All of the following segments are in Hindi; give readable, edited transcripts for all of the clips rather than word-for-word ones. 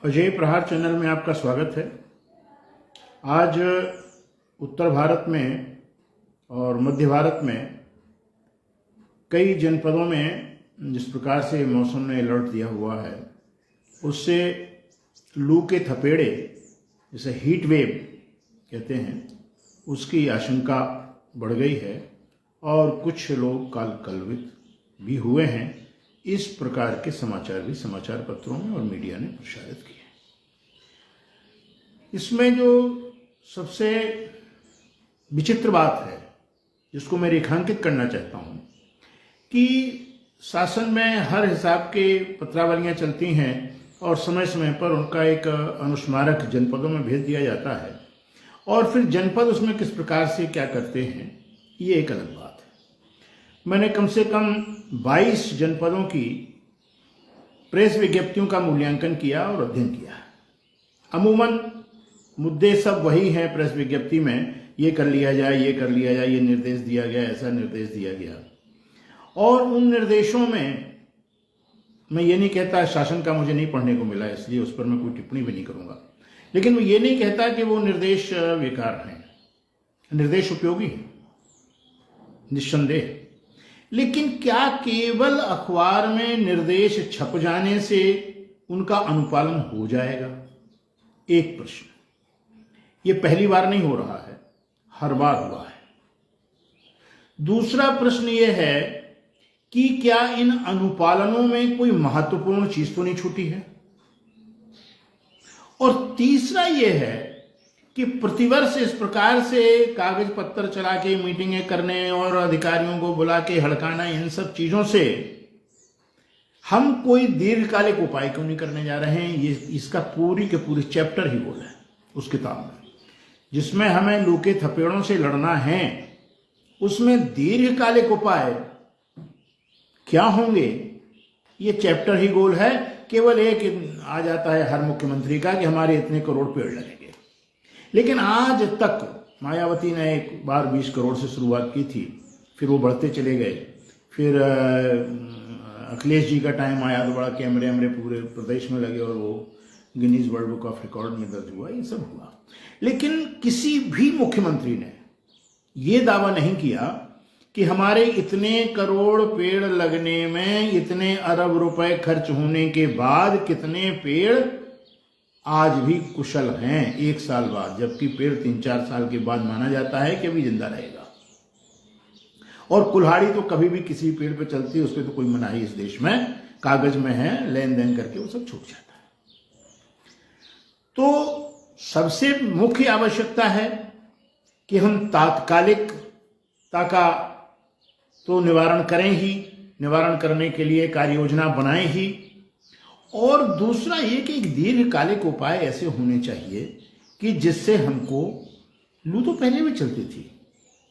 अजय प्रहार चैनल में आपका स्वागत है। आज उत्तर भारत में और मध्य भारत में कई जनपदों में जिस प्रकार से मौसम ने अलर्ट दिया हुआ है, उससे लू के थपेड़े, जिसे हीट वेव कहते हैं, उसकी आशंका बढ़ गई है और कुछ लोग कलवित भी हुए हैं। इस प्रकार के समाचार भी समाचार पत्रों में और मीडिया ने प्रसारित किए। इसमें जो सबसे विचित्र बात है, जिसको मैं रेखांकित करना चाहता हूं, कि शासन में हर हिसाब के पत्रावलियां चलती हैं और समय समय पर उनका एक अनुस्मारक जनपदों में भेज दिया जाता है और फिर जनपद उसमें किस प्रकार से क्या करते हैं, ये एक अलग बात है। मैंने कम से कम 22 जनपदों की प्रेस विज्ञप्तियों का मूल्यांकन किया और अध्ययन किया। अमूमन मुद्दे सब वही हैं प्रेस विज्ञप्ति में, ये कर लिया जाए, ये कर लिया जाए, ये निर्देश दिया गया, ऐसा निर्देश दिया गया। और उन निर्देशों में मैं ये नहीं कहता, शासन का मुझे नहीं पढ़ने को मिला इसलिए उस पर मैं कोई टिप्पणी भी नहीं करूँगा, लेकिन मैं ये नहीं कहता कि वो निर्देश बेकार हैं। निर्देश उपयोगी हैं निस्संदेह, लेकिन क्या केवल अखबार में निर्देश छप जाने से उनका अनुपालन हो जाएगा? एक प्रश्न। ये पहली बार नहीं हो रहा है, हर बार हुआ है। दूसरा प्रश्न ये है कि क्या इन अनुपालनों में कोई महत्वपूर्ण चीज तो नहीं छूटी है? और तीसरा ये है कि प्रतिवर्ष इस प्रकार से कागज पत्तर चला के मीटिंगें करने और अधिकारियों को बुला के हड़काना, इन सब चीजों से हम कोई दीर्घकालिक उपाय क्यों नहीं करने जा रहे हैं? ये इसका पूरी के पूरी चैप्टर ही बोला है उस किताब में, जिसमें हमें लू के थपेड़ों से लड़ना है। उसमें दीर्घकालिक उपाय क्या होंगे, ये चैप्टर ही गोल है। केवल एक आ जाता है हर मुख्यमंत्री का कि हमारे इतने करोड़ पेड़ लगेंगे, लेकिन आज तक मायावती ने एक बार 20 करोड़ से शुरुआत की थी, फिर वो बढ़ते चले गए। फिर अखिलेश जी का टाइम आया तो बड़ा कैमरे पूरे प्रदेश में लगे और वो Guinness world book of record में दर्ज हुआ, ये सब हुआ। लेकिन किसी भी मुख्यमंत्री ने ये दावा नहीं किया कि हमारे इतने करोड़ पेड़ लगने में, इतने अरब रुपए खर्च होने के बाद कितने पेड़ आज भी कुशल हैं 1 साल बाद, जबकि पेड़ 3-4 साल के बाद माना जाता है कि अभी जिंदा रहेगा। और कुल्हाड़ी तो कभी भी किसी पेड़ पे चलती है, उस पर तो कोई मनाही इस देश में, कागज में है, लेन देन करके वो सब छूट जाता है। तो सबसे मुख्य आवश्यकता है कि हम तात्कालिकता का तो निवारण करें ही, निवारण करने के लिए कार्य योजना बनाएं ही। और दूसरा ये कि एक दीर्घकालिक उपाय ऐसे होने चाहिए कि जिससे हमको, लू तो पहले भी चलती थी,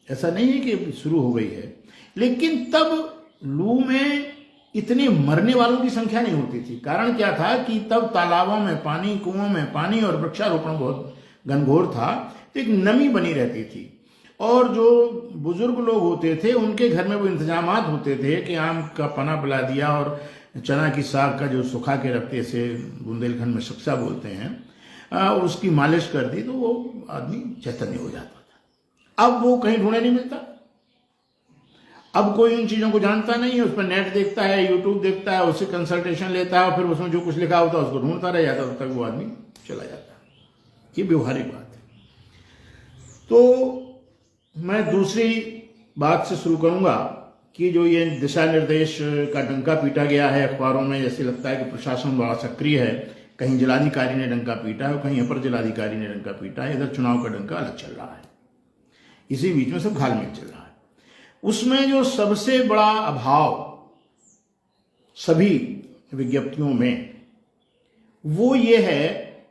ऐसा नहीं है कि शुरू हो गई है, लेकिन तब लू में इतने मरने वालों की संख्या नहीं होती थी। कारण क्या था कि तब तालाबों में पानी, कुओं में पानी और वृक्षारोपण बहुत घनघोर था, तो एक नमी बनी रहती थी। और जो बुजुर्ग लोग होते थे उनके घर में वो इंतजामात होते थे कि आम का पना पिला दिया और चना की साग का जो सुखा के रखते से बुंदेलखंड में सक्सा बोलते हैं, उसकी मालिश कर दी तो वो आदमी चैतन्य हो जाता था। अब वो कहीं ढूंढे नहीं मिलता। अब कोई इन चीज़ों को जानता नहीं है, उस पर नेट देखता है, यूट्यूब देखता है, उससे कंसल्टेशन लेता है और फिर उसमें जो कुछ लिखा होता है उसको ढूंढता रह जाता, तब तक वो आदमी चला जाता है। ये व्यवहारिक बात है। तो मैं दूसरी बात से शुरू करूंगा कि जो ये दिशा निर्देश का डंका पीटा गया है अखबारों में, जैसे लगता है कि प्रशासन बड़ा सक्रिय है। कहीं जिलाधिकारी ने डंका पीटा है, कहीं अपर जिलाधिकारी ने डंका पीटा है, इधर चुनाव का डंका अलग चल रहा है, इसी बीच में सब घालमेल चल रहा है। उसमें जो सबसे बड़ा अभाव सभी विज्ञप्तियों में वो ये है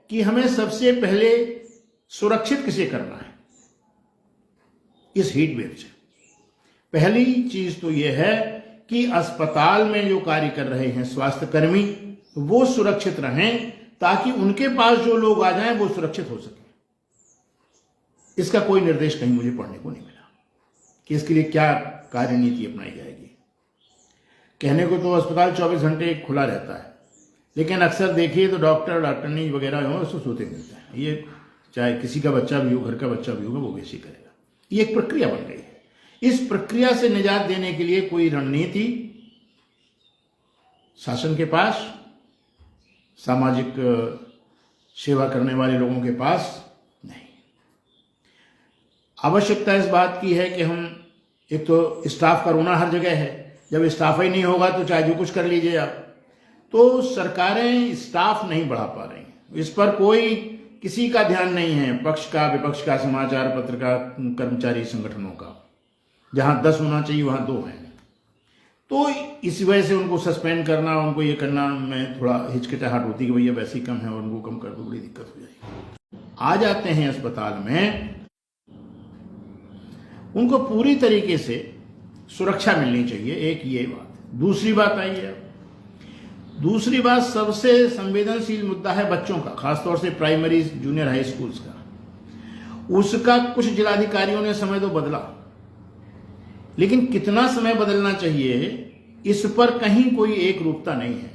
कि हमें सबसे पहले सुरक्षित किसे करना है इस हीट वेव से। पहली चीज तो यह है कि अस्पताल में जो कार्य कर रहे हैं स्वास्थ्यकर्मी, वो सुरक्षित रहें ताकि उनके पास जो लोग आ जाएं वो सुरक्षित हो सके। इसका कोई निर्देश कहीं मुझे पढ़ने को नहीं मिला कि इसके लिए क्या कार्यनीति अपनाई जाएगी। कहने को तो अस्पताल 24 घंटे खुला रहता है, लेकिन अक्सर देखिए तो डॉक्टरनी वगैरह हो उसको सोते मिलते हैं। ये चाहे किसी का बच्चा भी हो, घर का बच्चा भी होगा, वो वैसे ही करेगा। ये एक प्रक्रिया बन गई है। इस प्रक्रिया से निजात देने के लिए कोई रणनीति शासन के पास, सामाजिक सेवा करने वाले लोगों के पास नहीं। आवश्यकता इस बात की है कि हम, एक तो स्टाफ का रोना हर जगह है, जब स्टाफ ही नहीं होगा तो चाहे जो कुछ कर लीजिए आप। तो सरकारें स्टाफ नहीं बढ़ा पा रही हैं, इस पर कोई किसी का ध्यान नहीं है, पक्ष का विपक्ष का, समाचार पत्र का, कर्मचारी संगठनों का। जहां 10 होना चाहिए वहां 2 हैं। तो इस वजह से उनको सस्पेंड करना, उनको ये करना में थोड़ा हिचकिचाहट होती है कि भैया वैसे ही कम है और उनको कम कर दो, बड़ी दिक्कत हो जाएगी। आ जाते हैं अस्पताल में, उनको पूरी तरीके से सुरक्षा मिलनी चाहिए, एक ये बात। दूसरी बात आई है, दूसरी बात सबसे संवेदनशील मुद्दा है बच्चों का, खासतौर से प्राइमरी जूनियर हाई स्कूल्स का। उसका कुछ जिलाधिकारियों ने समय तो बदला, लेकिन कितना समय बदलना चाहिए इस पर कहीं कोई एक रूपता नहीं है।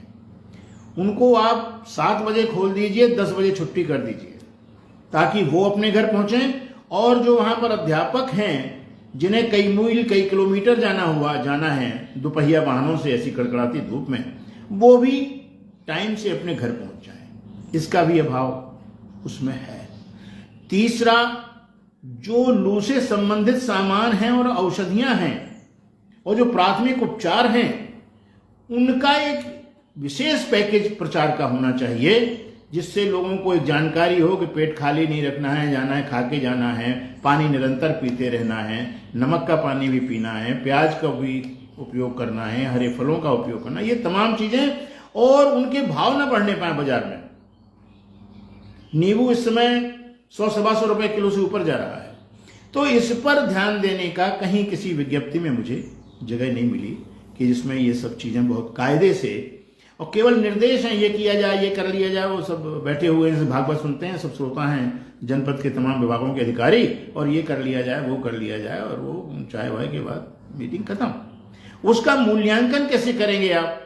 उनको आप 7 बजे खोल दीजिए, 10 बजे छुट्टी कर दीजिए, ताकि वो अपने घर पहुंचे और जो वहां पर अध्यापक हैं जिन्हें कई मील कई किलोमीटर जाना है दोपहिया वाहनों से ऐसी कड़कड़ाती धूप में, वो भी टाइम से अपने घर पहुंच जाए। इसका भी अभाव उसमें है। तीसरा, जो लू से संबंधित सामान हैं और औषधियां हैं और जो प्राथमिक उपचार हैं, उनका एक विशेष पैकेज प्रचार का होना चाहिए, जिससे लोगों को एक जानकारी हो कि पेट खाली नहीं रखना है, जाना है खा के जाना है, पानी निरंतर पीते रहना है, नमक का पानी भी पीना है, प्याज का भी उपयोग करना है, हरे फलों का उपयोग करना, ये तमाम चीजें। और उनके भाव ना बढ़ने पाए बाजार में। नींबू इस समय 100-125 रुपए किलो से ऊपर जा रहा है। तो इस पर ध्यान देने का कहीं किसी विज्ञप्ति में मुझे जगह नहीं मिली कि जिसमें ये सब चीजें बहुत कायदे से, और केवल निर्देश हैं ये किया जाए, ये कर लिया जाए। वो सब बैठे हुए हैं, भागवत सुनते हैं, सब श्रोता हैं जनपद के तमाम विभागों के अधिकारी, और ये कर लिया जाए, वो कर लिया जाए, और वो चाय वाय के बाद मीटिंग खत्म। उसका मूल्यांकन कैसे करेंगे आप?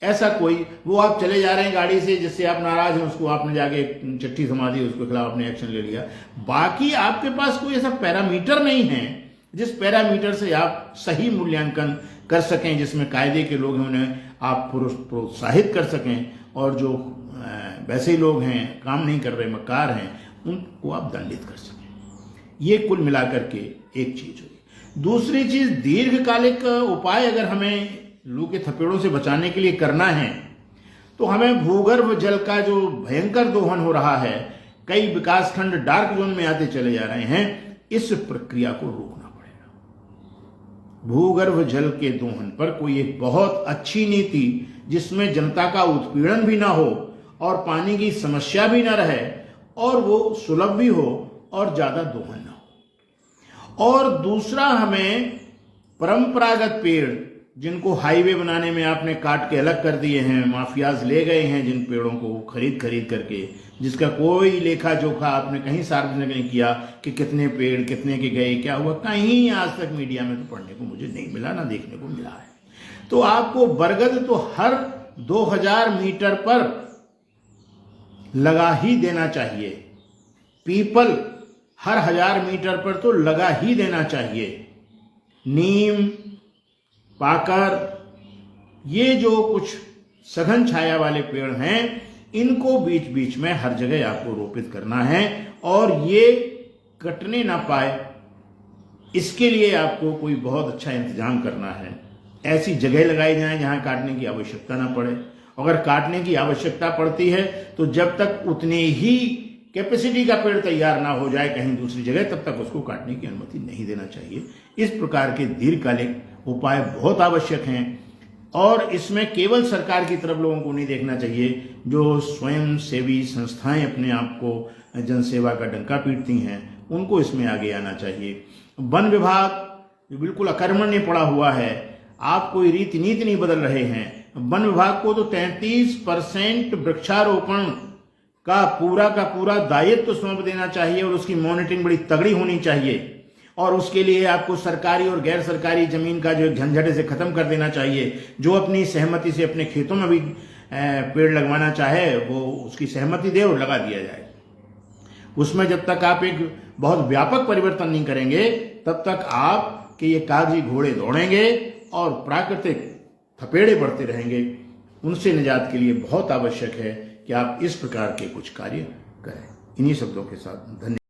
ऐसा कोई, वो आप चले जा रहे हैं गाड़ी से, जिससे आप नाराज हैं, उसको आपने जाके चिट्ठी थमा दी, उसके खिलाफ आपने एक्शन ले लिया। बाकी आपके पास कोई ऐसा पैरामीटर नहीं है जिस पैरामीटर से आप सही मूल्यांकन कर सकें, जिसमें कायदे के लोग हैं उन्हें आप प्रोत्साहित कर सकें, और जो वैसे ही लोग हैं, काम नहीं कर रहे, मक्कार हैं, उनको आप दंडित कर सकें। ये कुल मिलाकर के एक चीज हुई। दूसरी चीज, दीर्घकालिक उपाय अगर हमें लू के थपेड़ों से बचाने के लिए करना है, तो हमें भूगर्भ जल का जो भयंकर दोहन हो रहा है, कई विकासखंड डार्क जोन में आते चले जा रहे हैं, इस प्रक्रिया को रोकना पड़ेगा। भूगर्भ जल के दोहन पर कोई एक बहुत अच्छी नीति, जिसमें जनता का उत्पीड़न भी ना हो और पानी की समस्या भी ना रहे, और वो सुलभ भी हो और ज्यादा दोहन ना हो। और दूसरा, हमें परंपरागत पेड़ जिनको हाईवे बनाने में आपने काट के अलग कर दिए हैं, माफियाज ले गए हैं जिन पेड़ों को खरीद करके, जिसका कोई लेखा जोखा आपने कहीं सार्वजनिक नहीं किया कि कितने पेड़ कितने के गए, क्या हुआ, कहीं आज तक मीडिया में तो पढ़ने को मुझे नहीं मिला, ना देखने को मिला है। तो आपको बरगद तो हर 2000 मीटर पर लगा ही देना चाहिए, पीपल हर 1000 मीटर पर तो लगा ही देना चाहिए, नीम, पाकर, ये जो कुछ सघन छाया वाले पेड़ हैं, इनको बीच बीच में हर जगह आपको रोपित करना है, और ये कटने ना पाए, इसके लिए आपको कोई बहुत अच्छा इंतजाम करना है। ऐसी जगह लगाई जाए जहां काटने की आवश्यकता ना पड़े। अगर काटने की आवश्यकता पड़ती है तो जब तक उतने ही कैपेसिटी का पेड़ तैयार ना हो जाए कहीं दूसरी जगह, तब तक उसको काटने की अनुमति नहीं देना चाहिए। इस प्रकार के दीर्घकालिक उपाय बहुत आवश्यक हैं, और इसमें केवल सरकार की तरफ लोगों को नहीं देखना चाहिए। जो स्वयं सेवी संस्थाएं अपने आप को जनसेवा का डंका पीटती हैं, उनको इसमें आगे आना चाहिए। वन विभाग बिल्कुल अकर्मण्य पड़ा हुआ है, आप कोई रीति नीति नहीं बदल रहे हैं। वन विभाग को तो 33% वृक्षारोपण का पूरा दायित्व सौंप देना चाहिए, और उसकी मॉनिटरिंग बड़ी तगड़ी होनी चाहिए। और उसके लिए आपको सरकारी और गैर सरकारी जमीन का जो झंझट से खत्म कर देना चाहिए। जो अपनी सहमति से अपने खेतों में भी पेड़ लगवाना चाहे वो उसकी सहमति दे और लगा दिया जाए। उसमें जब तक आप एक बहुत व्यापक परिवर्तन नहीं करेंगे तब तक आपके ये कागजी घोड़े दौड़ेंगे और प्राकृतिक थपेड़े बढ़ते रहेंगे। उनसे निजात के लिए बहुत आवश्यक है कि आप इस प्रकार के कुछ कार्य करें। इन्हीं शब्दों के साथ धन्यवाद।